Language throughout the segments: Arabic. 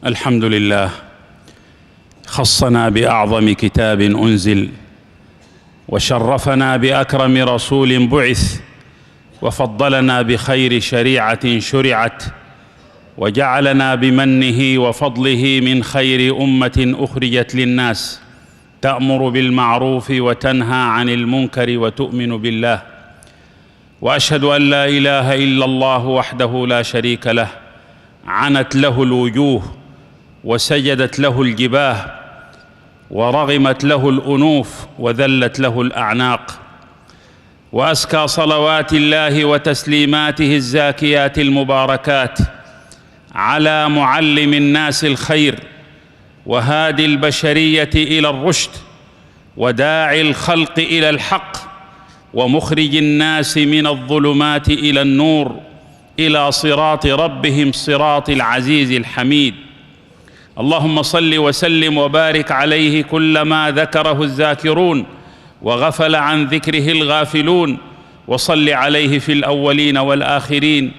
الحمد لله، خصنا بأعظم كتاب أنزل، وشرفنا بأكرم رسول بعث، وفضلنا بخير شريعة شرعت، وجعلنا بمنه وفضله من خير أمة أخرجت للناس، تأمر بالمعروف وتنهى عن المنكر وتؤمن بالله. وأشهد أن لا إله إلا الله وحده لا شريك له، عنت له الوجوه وسجدت له الجباه، ورغمت له الأنوف وذلت له الأعناق. وأزكى صلوات الله وتسليماته الزاكيات المباركات على معلم الناس الخير، وهادي البشرية إلى الرشد، وداعي الخلق إلى الحق، ومخرج الناس من الظلمات إلى النور، إلى صراط ربهم صراط العزيز الحميد. اللهم صل وسلم وبارك عليه كلما ذكره الذاكرون وغفل عن ذكره الغافلون، وصل عليه في الأولين والآخرين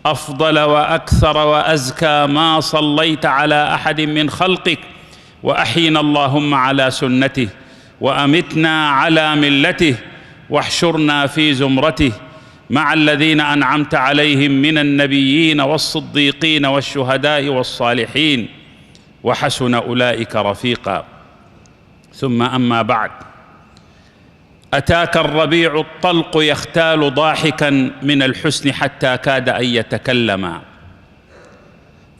أفضل وأكثر وأزكى ما صليت على أحد من خلقك. وأحينا اللهم على سنته، وأمتنا على ملته، واحشرنا في زمرته مع الذين أنعمت عليهم من النبيين والصديقين والشهداء والصالحين، وحسن أولئك رفيقا. ثم أما بعد، أتاك الربيع الطلق يختال ضاحكا من الحسن حتى كاد أن يتكلما.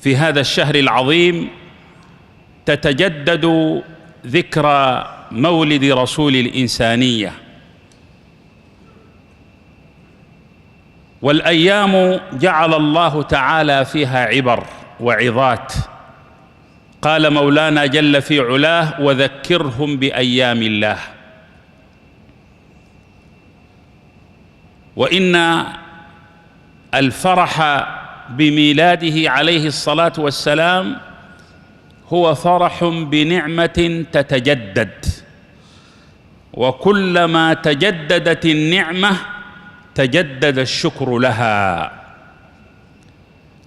في هذا الشهر العظيم تتجدد ذكرى مولد رسول الإنسانية، والأيام جعل الله تعالى فيها عبر وعظات. قال مولانا جل في علاه: وذكرهم بأيام الله. وإن الفرح بميلاده عليه الصلاة والسلام هو فرح بنعمة تتجدد، وكلما تجددت النعمة تجدد الشكر لها.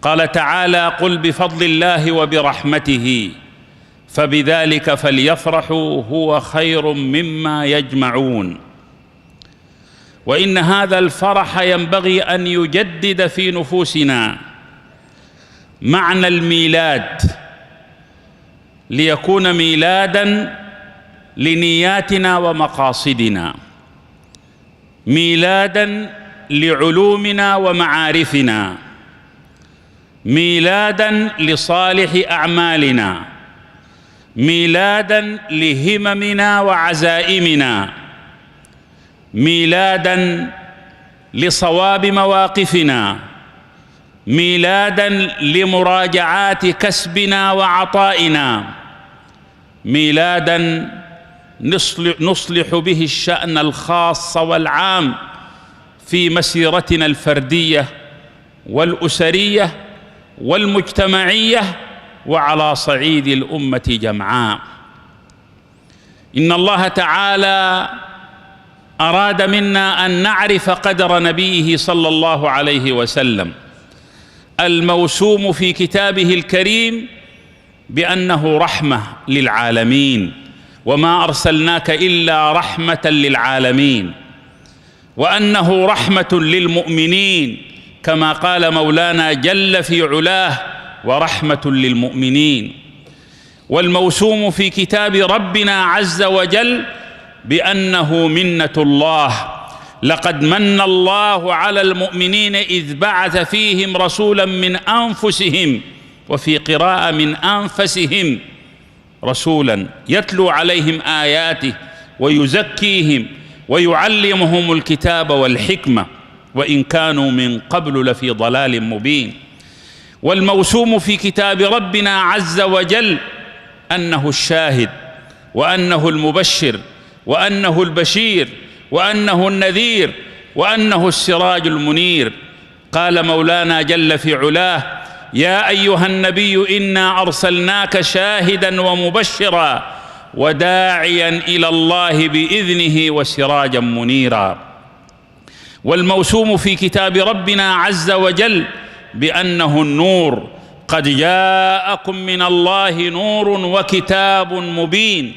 قال تعالى: قل بفضل الله وبرحمته فبذلك فليفرحوا هو خير مما يجمعون. وإن هذا الفرح ينبغي أن يجدد في نفوسنا معنى الميلاد، ليكون ميلادا لنياتنا ومقاصدنا، ميلادا لعلومنا ومعارفنا، ميلادا لصالح أعمالنا، ميلادا لهممنا وعزائمنا، ميلادا لصواب مواقفنا، ميلادا لمراجعات كسبنا وعطائنا، ميلادا نصلح به الشأن الخاص والعام في مسيرتنا الفردية والأسرية والمجتمعية وعلى صعيد الأمة جمعاء. إن الله تعالى أراد منا أن نعرف قدر نبيه صلى الله عليه وسلم، الموسوم في كتابه الكريم بأنه رحمة للعالمين، وما أرسلناك إلا رحمة للعالمين، وأنه رحمة للمؤمنين كما قال مولانا جل في علاه: ورحمة للمؤمنين. والموسوم في كتاب ربنا عز وجل بأنه منة الله، لقد من الله على المؤمنين إذ بعث فيهم رسولا من أنفسهم، وفي قراءة من أنفسهم، رسولا يتلو عليهم آياته ويزكيهم ويعلمهم الكتاب والحكمة، وإن كانوا من قبل لفي ضلال مبين. والموسوم في كتاب ربنا عز وجل أنه الشاهد، وأنه المبشر، وأنه البشير، وأنه النذير، وأنه السراج المنير. قال مولانا جل في علاه: يا أيها النبي إنا أرسلناك شاهدا ومبشرا وداعيا إلى الله بإذنه وسراجا منيرا. والموسوم في كتاب ربنا عز وجل بأنه النور، قد جاءكم من الله نور وكتاب مبين.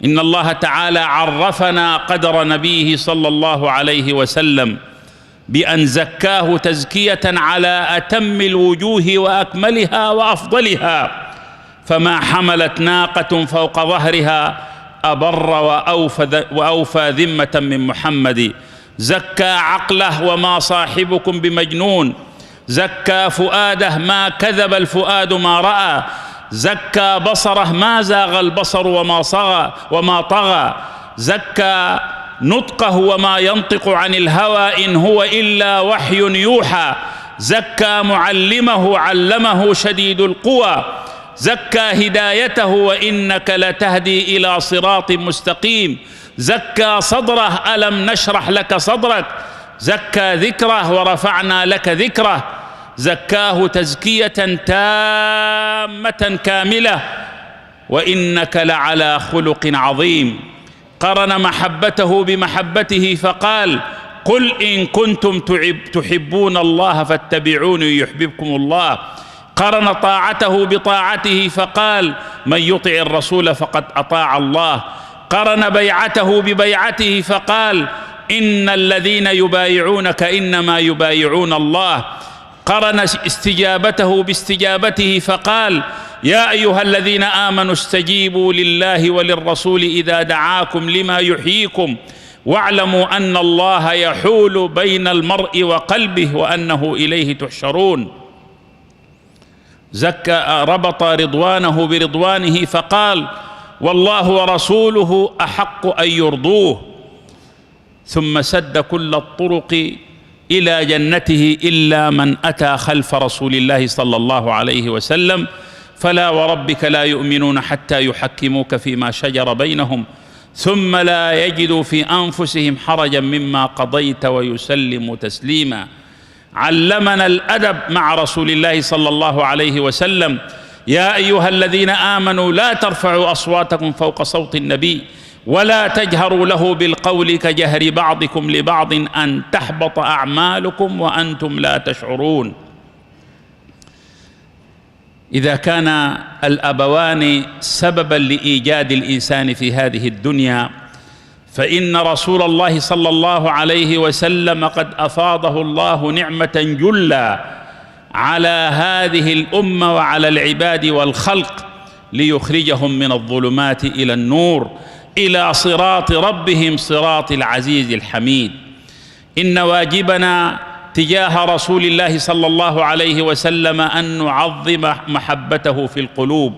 إن الله تعالى عرفنا قدر نبيه صلى الله عليه وسلم بأن زكاه تزكية على أتم الوجوه وأكملها وأفضلها، فما حملت ناقة فوق ظهرها أبر وأوفى ذمة من محمد. زكى عقله وما صاحبكم بمجنون، زكى فؤاده ما كذب الفؤاد ما رأى، زكى بصره ما زاغ البصر وما طغى، زكى نطقه وما ينطق عن الهوى إن هو إلا وحي يوحى، زكى معلمه علمه شديد القوى، زكى هدايته وإنك لتهدي إلى صراط مستقيم، زكى صدره ألم نشرح لك صدرك، زكى ذكره ورفعنا لك ذكره، زكاه تزكية تامة كاملة، وإنك لعلى خلق عظيم. قرن محبته بمحبته فقال: قل إن كنتم تحبون الله فاتبعوني يحببكم الله. قرن طاعته بطاعته فقال: من يطع الرسول فقد أطاع الله. قرن بيعته ببيعته فقال: إن الذين يبايعونك إنما يبايعون الله. قرن استجابته باستجابته فقال: يا أيها الذين آمنوا استجيبوا لله وللرسول إذا دعاكم لما يحييكم واعلموا أن الله يحول بين المرء وقلبه وأنه إليه تحشرون. ربط رضوانه برضوانه فقال: والله ورسوله أحق أن يرضوه. ثم سد كل الطرق إلى جنته إلا من أتى خلف رسول الله صلى الله عليه وسلم. فلا وربك لا يؤمنون حتى يحكموك فيما شجر بينهم ثم لا يجدوا في أنفسهم حرجا مما قضيت ويسلموا تسليما. علمنا الأدب مع رسول الله صلى الله عليه وسلم: يا أيها الذين آمنوا لا ترفعوا أصواتكم فوق صوت النبي ولا تجهروا له بالقول كجهر بعضكم لبعض أن تحبط أعمالكم وأنتم لا تشعرون. إذا كان الأبوان سببا لإيجاد الإنسان في هذه الدنيا، فإن رسول الله صلى الله عليه وسلم قد أفاضه الله نعمة جلة على هذه الأمة وعلى العباد والخلق ليخرجهم من الظلمات إلى النور إلى صراط ربهم صراط العزيز الحميد. إن واجبنا تجاه رسول الله صلى الله عليه وسلم أن نعظم محبته في القلوب.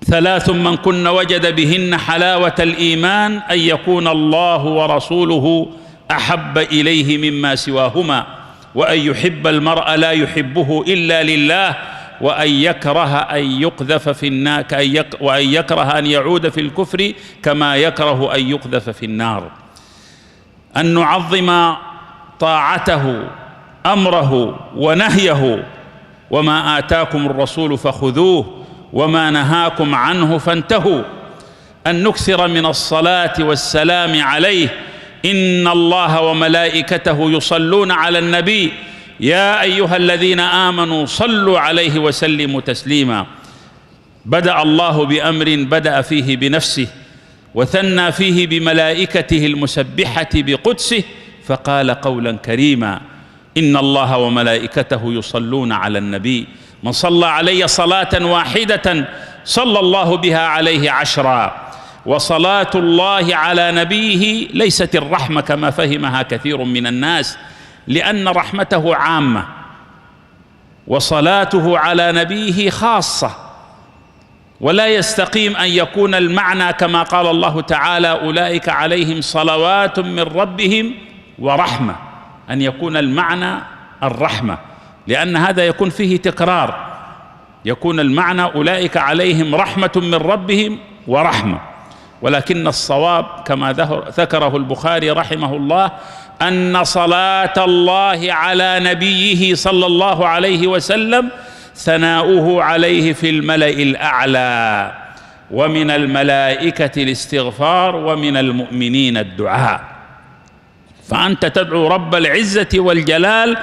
3 من كن وجد بهن حلاوة الإيمان: أن يكون الله ورسوله أحب إليه مما سواهما، وأن يحب المرء لا يحبه إلا لله، وأن يكره أن يقذف في النار وأن يكره أن يعود في الكفر كما يكره أن يقذف في النار. أن نعظم طاعته أمره ونهيه: وما آتاكم الرسول فخذوه وما نهاكم عنه فانتهوا. أن نكثر من الصلاة والسلام عليه: إن الله وملائكته يصلون على النبي يا أيها الذين آمنوا صلوا عليه وسلموا تسليما. بدأ الله بأمر بدأ فيه بنفسه وثنى فيه بملائكته المسبحة بقدسه فقال قولا كريما: إن الله وملائكته يصلون على النبي من صلى علي صلاة واحدة صلى الله بها عليه 10. وصلاة الله على نبيه ليست الرحمة كما فهمها كثير من الناس، لأن رحمته عامة وصلاته على نبيه خاصة، ولا يستقيم أن يكون المعنى كما قال الله تعالى: أولئك عليهم صلوات من ربهم ورحمة، أن يكون المعنى الرحمة، لأن هذا يكون فيه تكرار، يكون المعنى أولئك عليهم رحمة من ربهم ورحمة. ولكن الصواب كما ذكره البخاري رحمه الله أن صلاة الله على نبيه صلى الله عليه وسلم ثناؤه عليه في الملأ الأعلى، ومن الملائكة الاستغفار، ومن المؤمنين الدعاء. فأنت تدعو رب العزة والجلال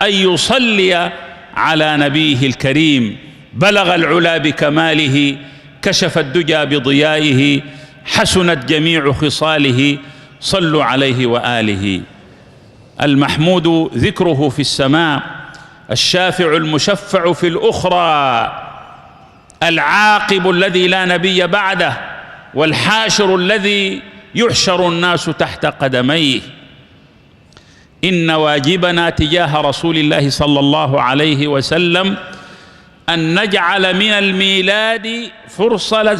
أن يصلي على نبيه الكريم، بلغ العلا بكماله، كشف الدجى بضيائه، حسنت جميع خصاله، صلوا عليه وآله. المحمود ذكره في السماء، الشافع المشفع في الأخرى، العاقب الذي لا نبي بعده، والحاشر الذي يحشر الناس تحت قدميه. إن واجبنا تجاه رسول الله صلى الله عليه وسلم أن نجعل من الميلاد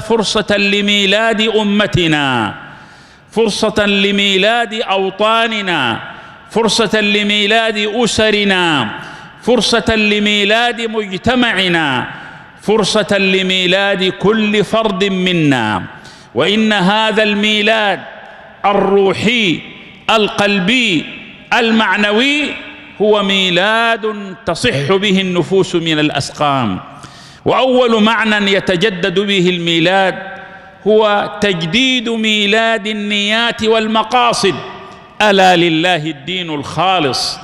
فرصة لميلاد أمتنا، فرصة لميلاد أوطاننا، فرصة لميلاد أسرنا، فرصة لميلاد مجتمعنا، فرصة لميلاد كل فرد منا. وإن هذا الميلاد الروحي القلبي المعنوي هو ميلاد تصح به النفوس من الأسقام. وأول معنى يتجدد به الميلاد هو تجديد ميلاد النيات والمقاصد. ألا لله الدين الخالص،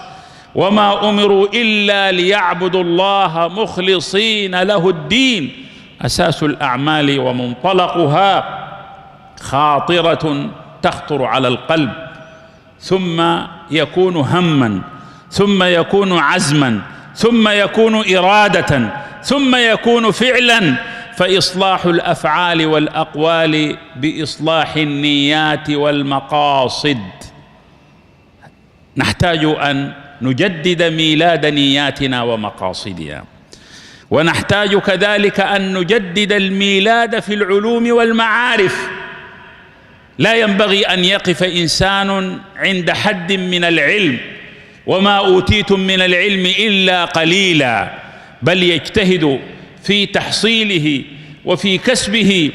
وما أمروا إلا ليعبدوا الله مخلصين له الدين. أساس الأعمال ومنطلقها خاطرة تخطر على القلب، ثم يكون همًا، ثم يكون عزمًا، ثم يكون إرادة، ثم يكون فعلًا. فإصلاح الأفعال والأقوال بإصلاح النيات والمقاصد. نحتاج أن نجدد ميلاد نياتنا ومقاصدنا، ونحتاج كذلك أن نجدد الميلاد في العلوم والمعارف. لا ينبغي أن يقف إنسان عند حد من العلم، وما أوتيتم من العلم إلا قليلا، بل يجتهد في تحصيله وفي كسبه.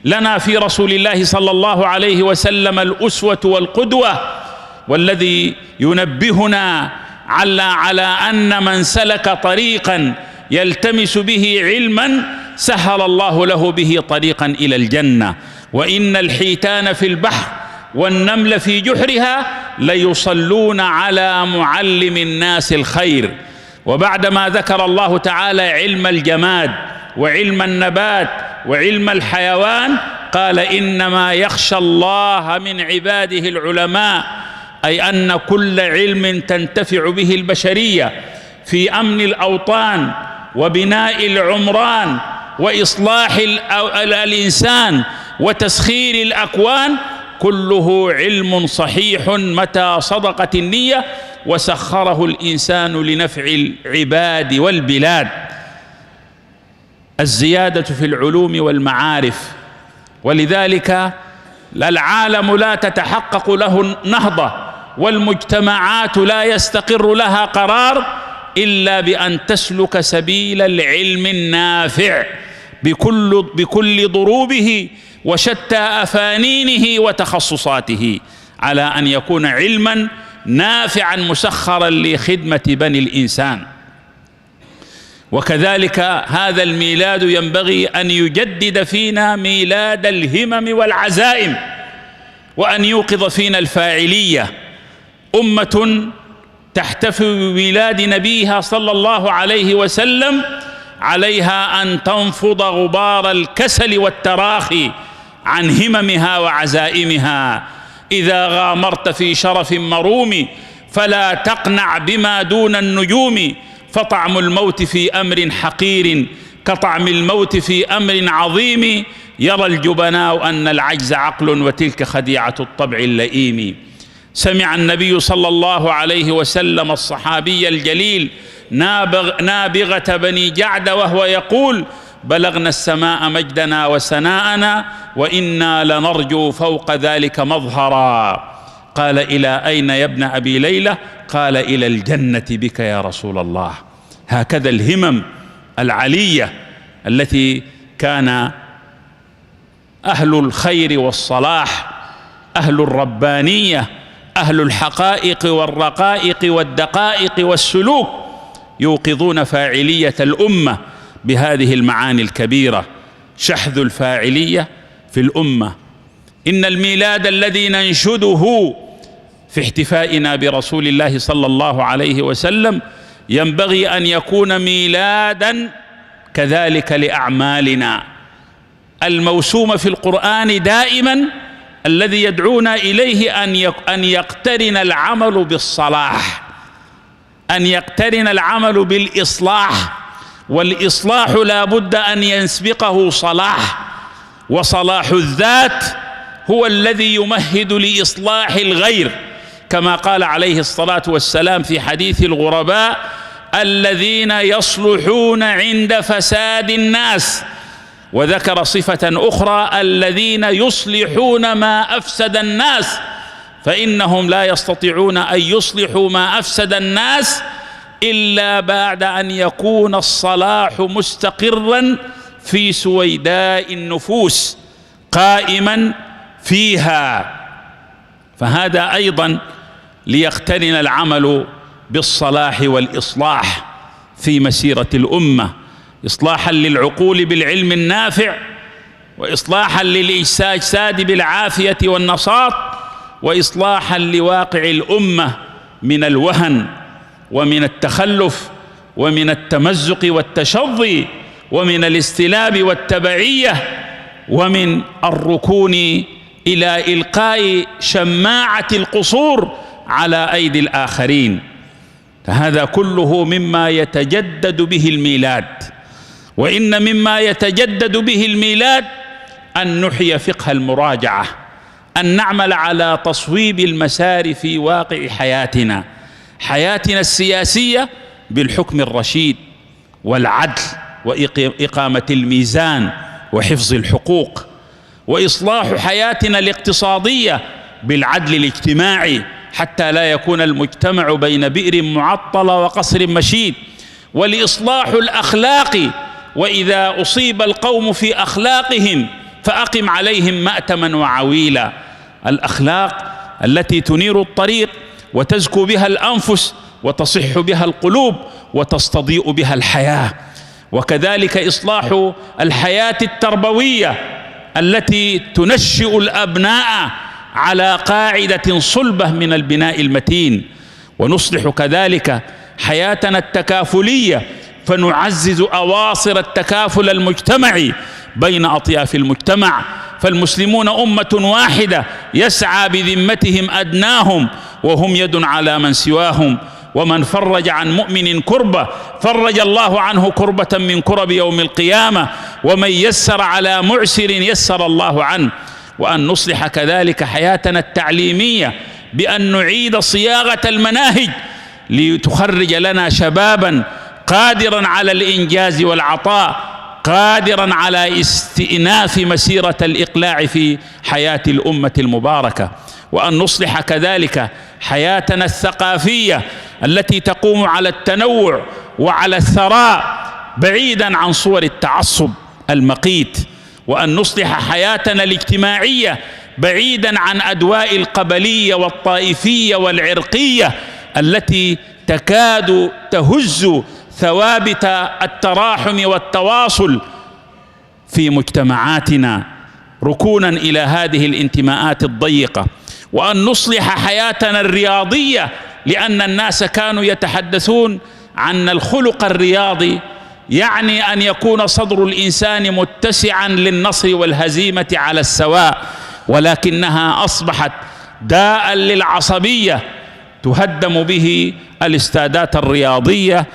لنا في رسول الله صلى الله عليه وسلم الأسوة والقدوة، والذي ينبهنا على أن من سلك طريقا يلتمس به علما سهل الله له به طريقا إلى الجنة. وإن الحيتان في البحر والنمل في جحرها ليصلون على معلم الناس الخير. وبعدما ذكر الله تعالى علم الجماد وعلم النبات وعلم الحيوان قال إنما يخشى الله من عباده العلماء، أي أن كل علم تنتفع به البشرية في أمن الأوطان وبناء العمران وإصلاح الإنسان وتسخير الأكوان كله علم صحيح متى صدقت النية وسخره الإنسان لنفع العباد والبلاد. الزيادة في العلوم والمعارف، ولذلك العالم لا تتحقق له نهضة، والمجتمعات لا يستقر لها قرار إلا بأن تسلك سبيل العلم النافع بكل ضروبه وشتى أفانينه وتخصصاته، على أن يكون علما نافعا مسخرا لخدمة بني الإنسان. وكذلك هذا الميلاد ينبغي أن يجدد فينا ميلاد الهمم والعزائم، وأن يوقظ فينا الفاعلية. أمة تحتفل بميلاد نبيها صلى الله عليه وسلم عليها أن تنفض غبار الكسل والتراخي عن هممها وعزائمها. إذا غامرت في شرف مروم فلا تقنع بما دون النجوم، فطعم الموت في أمر حقير كطعم الموت في أمر عظيم. يرى الجبناء أن العجز عقل وتلك خديعة الطبع اللئيم. سمع النبي صلى الله عليه وسلم الصحابي الجليل نابغة بني جعد وهو يقول: بلغنا السماء مجدنا وسناءنا وإنا لنرجو فوق ذلك مظهرا. قال: إلى أين يا ابن أبي ليلى؟ قال: إلى الجنة بك يا رسول الله. هكذا الهمم العلية التي كان أهل الخير والصلاح، أهل الربانية، أهل الحقائق والرقائق والدقائق والسلوك يوقظون فاعلية الأمة بهذه المعاني الكبيرة. شحذ الفاعلية في الأمة. إن الميلاد الذي ننشده في احتفائنا برسول الله صلى الله عليه وسلم ينبغي أن يكون ميلادا كذلك لأعمالنا الموسومة في القرآن دائما، الذي يدعونا إليه أن يقترن العمل بالصلاح، أن يقترن العمل بالإصلاح، والإصلاح لا بد أن يسبقه صلاح، وصلاح الذات هو الذي يمهد لإصلاح الغير، كما قال عليه الصلاة والسلام في حديث الغرباء: الذين يصلحون عند فساد الناس. وذكر صفة أخرى: الذين يصلحون ما أفسد الناس، فإنهم لا يستطيعون أن يصلحوا ما أفسد الناس إلا بعد أن يكون الصلاح مستقرا في سويداء النفوس قائما فيها. فهذا أيضا ليقترن العمل بالصلاح والإصلاح في مسيرة الأمة، إصلاحا للعقول بالعلم النافع، وإصلاحا للأجساد بالعافية والنشاط، وإصلاحا لواقع الأمة من الوهن ومن التخلف ومن التمزق والتشظي ومن الاستلاب والتبعية ومن الركون إلى إلقاء شماعة القصور على أيدي الآخرين. فهذا كله مما يتجدد به الميلاد. وإن مما يتجدد به الميلاد أن نحيي فقه المراجعة، أن نعمل على تصويب المسار في واقع حياتنا السياسية بالحكم الرشيد والعدل وإقامة الميزان وحفظ الحقوق، وإصلاح حياتنا الاقتصادية بالعدل الاجتماعي حتى لا يكون المجتمع بين بئر معطلة وقصر مشيد، والإصلاح الأخلاقي، وإذا أصيب القوم في أخلاقهم فأقم عليهم مأتما وعويلا. الأخلاق التي تنير الطريق وتزكو بها الأنفس وتصح بها القلوب وتستضيء بها الحياة. وكذلك إصلاح الحياة التربوية التي تنشئ الأبناء على قاعدة صلبة من البناء المتين. ونصلح كذلك حياتنا التكافلية، فنعزز أواصر التكافل المجتمعي بين أطياف المجتمع، فالمسلمون أمة واحدة يسعى بذمتهم أدناهم، وهم يد على من سواهم. ومن فرج عن مؤمن كربة فرج الله عنه كربة من كرب يوم القيامة، ومن يسر على معسر يسر الله عنه. وأن نصلح كذلك حياتنا التعليمية بأن نعيد صياغة المناهج لتخرج لنا شبابا قادرا على الإنجاز والعطاء، قادرا على استئناف مسيرة الإقلاع في حياة الأمة المباركة. وأن نصلح كذلك حياتنا الثقافية التي تقوم على التنوع وعلى الثراء بعيدا عن صور التعصب المقيت. وأن نصلح حياتنا الاجتماعية بعيدا عن أدواء القبلية والطائفية والعرقية التي تكاد تهز ثوابت التراحم والتواصل في مجتمعاتنا ركونا إلى هذه الانتماءات الضيقة. وأن نصلح حياتنا الرياضية، لأن الناس كانوا يتحدثون عن الخلق الرياضي، يعني أن يكون صدر الإنسان متسعا للنصر والهزيمة على السواء، ولكنها أصبحت داء للعصبية تهدم به الاستادات الرياضية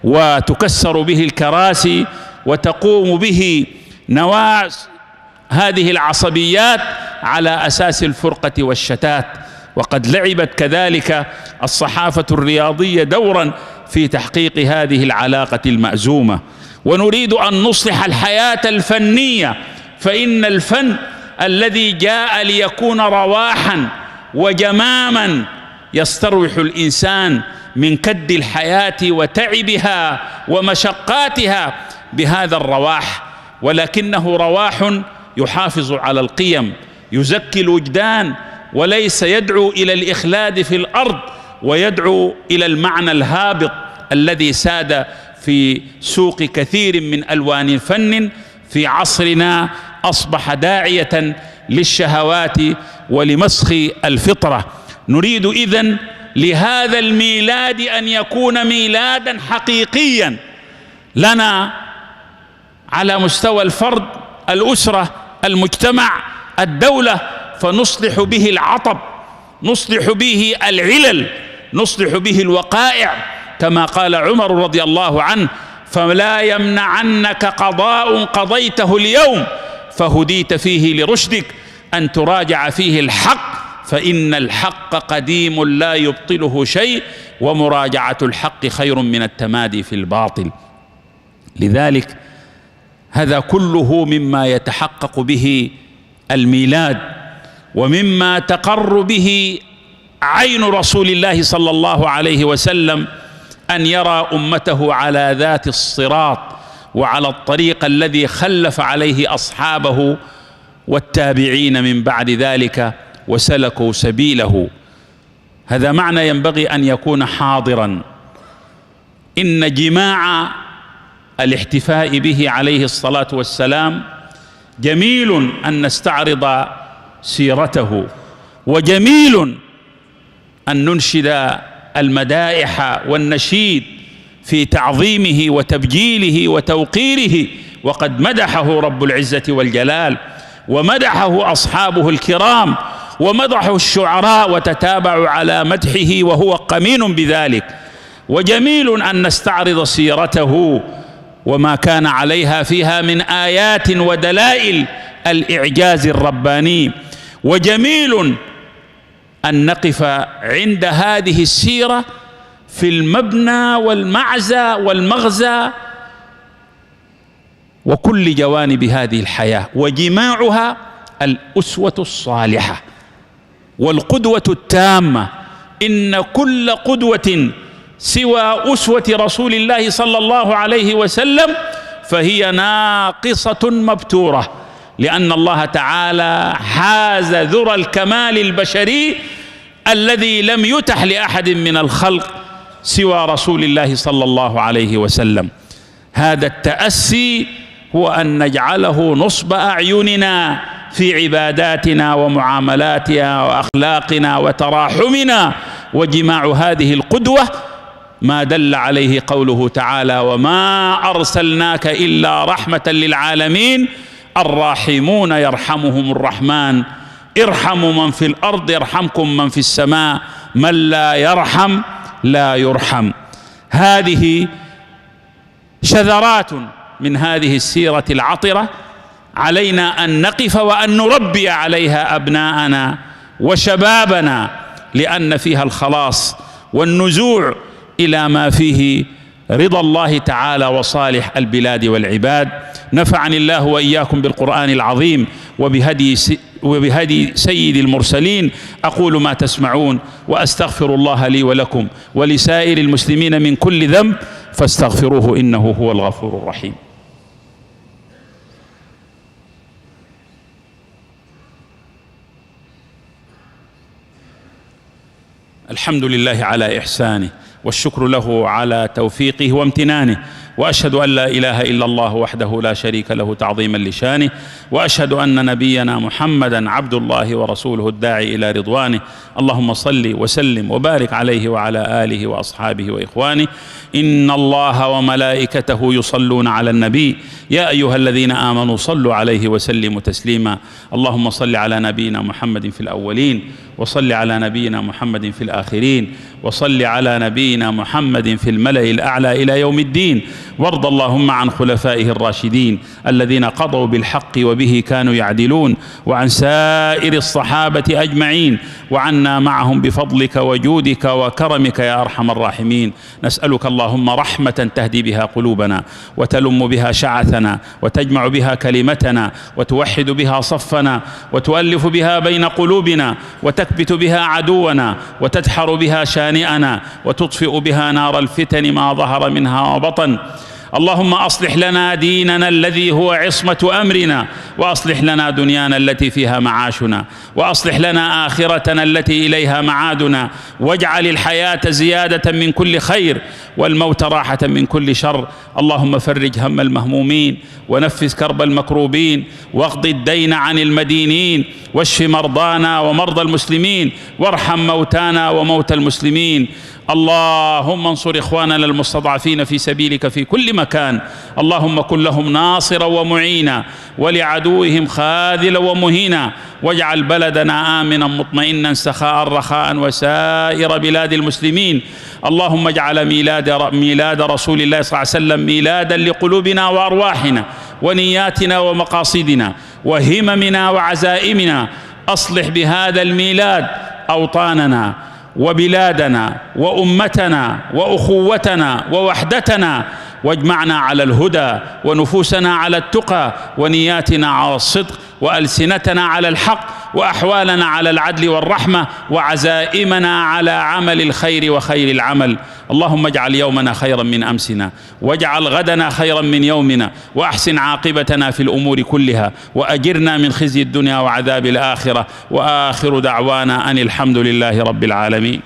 وتكسر به الكراسي وتقوم به نواة هذه العصبيات على أساس الفرقة والشتات. وقد لعبت كذلك الصحافة الرياضية دورا في تحقيق هذه العلاقة المأزومة. ونريد أن نصلح الحياة الفنية، فإن الفن الذي جاء ليكون رواحا وجماما يستروح الإنسان من كد الحياة وتعبها ومشقاتها بهذا الرواح، ولكنه رواح يحافظ على القيم، يزكي الوجدان، وليس يدعو إلى الإخلاد في الأرض ويدعو إلى المعنى الهابط الذي ساد في سوق كثير من ألوان الفن في عصرنا، أصبح داعية للشهوات ولمسخ الفطرة. نريد إذن لهذا الميلاد أن يكون ميلادا حقيقيا لنا على مستوى الفرد، الأسرة، المجتمع، الدولة، فنصلح به العطب، نصلح به العلل، نصلح به الوقائع، كما قال عمر رضي الله عنه: فلا يمنعنك قضاء قضيته اليوم فهديت فيه لرشدك أن تراجع فيه الحق، فإن الحق قديم لا يبطله شيء، ومراجعة الحق خير من التمادي في الباطل. لذلك هذا كله مما يتحقق به الميلاد، ومما تقر به عين رسول الله صلى الله عليه وسلم، أن يرى أمته على ذات الصراط وعلى الطريق الذي خلف عليه أصحابه والتابعين من بعد ذلك وسلكوا سبيله. هذا معنى ينبغي أن يكون حاضرا. إن جماع الاحتفاء به عليه الصلاة والسلام جميل أن نستعرض سيرته، وجميل أن ننشد المدائح والنشيد في تعظيمه وتبجيله وتوقيره، وقد مدحه رب العزة والجلال، ومدحه أصحابه الكرام، ومدحه الشعراء وتتابعوا على مدحه وهو قمين بذلك. وجميل أن نستعرض سيرته وما كان عليها فيها من آيات ودلائل الإعجاز الرباني. وجميل أن نقف عند هذه السيرة في المبنى والمعزى والمغزى وكل جوانب هذه الحياة، وجماعها الأسوة الصالحة والقدوة التامة. إن كل قدوة سوى أسوة رسول الله صلى الله عليه وسلم فهي ناقصة مبتورة، لأن الله تعالى حاز ذرى الكمال البشري الذي لم يتح لأحد من الخلق سوى رسول الله صلى الله عليه وسلم. هذا التأسي هو أن نجعله نصب أعيننا في عباداتنا ومعاملاتنا وأخلاقنا وتراحمنا. وجماع هذه القدوة ما دل عليه قوله تعالى: وما أرسلناك إلا رحمة للعالمين الراحمون يرحمهم الرحمن ارحموا من في الأرض يرحمكم من في السماء من لا يرحم لا يرحم. هذه شذرات من هذه السيرة العطرة، علينا أن نقف وأن نربي عليها أبناءنا وشبابنا، لأن فيها الخلاص والنزوع إلى ما فيه رضا الله تعالى وصالح البلاد والعباد. نفعني الله وإياكم بالقرآن العظيم وبهدي سيد المرسلين. أقول ما تسمعون وأستغفر الله لي ولكم ولسائر المسلمين من كل ذنب فاستغفروه إنه هو الغفور الرحيم. الحمد لله على إحسانه، والشكر له على توفيقه وامتنانه، وأشهد أن لا إله إلا الله وحده لا شريك له تعظيما لشانه، وأشهد أن نبينا محمدا عبد الله ورسوله الداعي إلى رضوانه. اللهم صل وسلم وبارك عليه وعلى آله وأصحابه وإخوانه. إن الله وملائكته يصلون على النبي يا أيها الذين آمنوا صلوا عليه وسلموا تسليما. اللهم صل على نبينا محمد في الأولين، وصل على نبينا محمد في الآخرين، وصل على نبينا محمد في الملأ الأعلى إلى يوم الدين. وارض اللهم عن خلفائه الراشدين الذين قضوا بالحق وبه كانوا يعدلون، وعن سائر الصحابة أجمعين، وعنا معهم بفضلك وجودك وكرمك يا أرحم الراحمين. نسألك اللهم رحمة تهدي بها قلوبنا وتلم بها شعثنا وتجمع بها كلمتنا وتوحد بها صفنا وتؤلف بها بين قلوبنا وتكبت بها عدونا وتدحر بها شانئنا وتطفئ بها نار الفتن ما ظهر منها وبطن. اللهم أصلح لنا ديننا الذي هو عصمة أمرنا، وأصلح لنا دنيانا التي فيها معاشنا، وأصلح لنا آخرتنا التي إليها معادنا، واجعل الحياة زيادة من كل خير والموت راحة من كل شر. اللهم فرج هم المهمومين، ونفس كرب المكروبين، واقض الدين عن المدينين، واشف مرضانا ومرضى المسلمين، وارحم موتانا وموتى المسلمين. اللهم انصر إخواننا المستضعفين في سبيلك في كل مكان، اللهم كن لهم ناصرا ومعينا، ولعدوهم خاذلا ومهينا، واجعل بلدنا آمنا مطمئنا سخاء رخاء وسائر بلاد المسلمين. اللهم اجعل ميلاد رسول الله صلى الله عليه وسلم ميلادا لقلوبنا وأرواحنا ونياتنا ومقاصدنا وهممنا وعزائمنا. أصلح بهذا الميلاد أوطاننا وبلادنا وأمتنا وأخوتنا ووحدتنا، واجمعنا على الهدى، ونفوسنا على التقى، ونياتنا على الصدق، وألسنتنا على الحق، وأحوالنا على العدل والرحمة، وعزائمنا على عمل الخير وخير العمل. اللهم اجعل يومنا خيرا من أمسنا، واجعل غدنا خيرا من يومنا، وأحسن عاقبتنا في الأمور كلها، وأجرنا من خزي الدنيا وعذاب الآخرة. وآخر دعوانا أن الحمد لله رب العالمين.